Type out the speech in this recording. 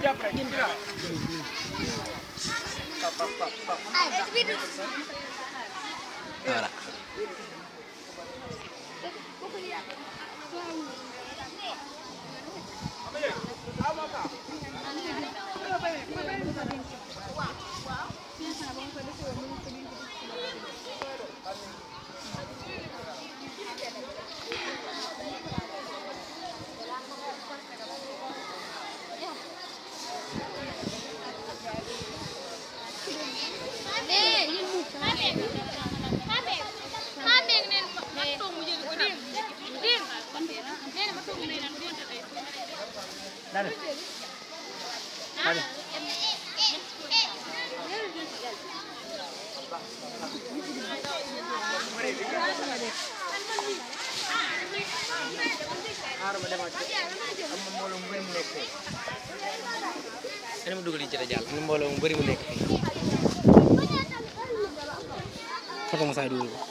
Voilà. Dale. Dale. Ini mau dugg li ci jaal ni mbooloo mu bari mu nekk fi foto mo say dugg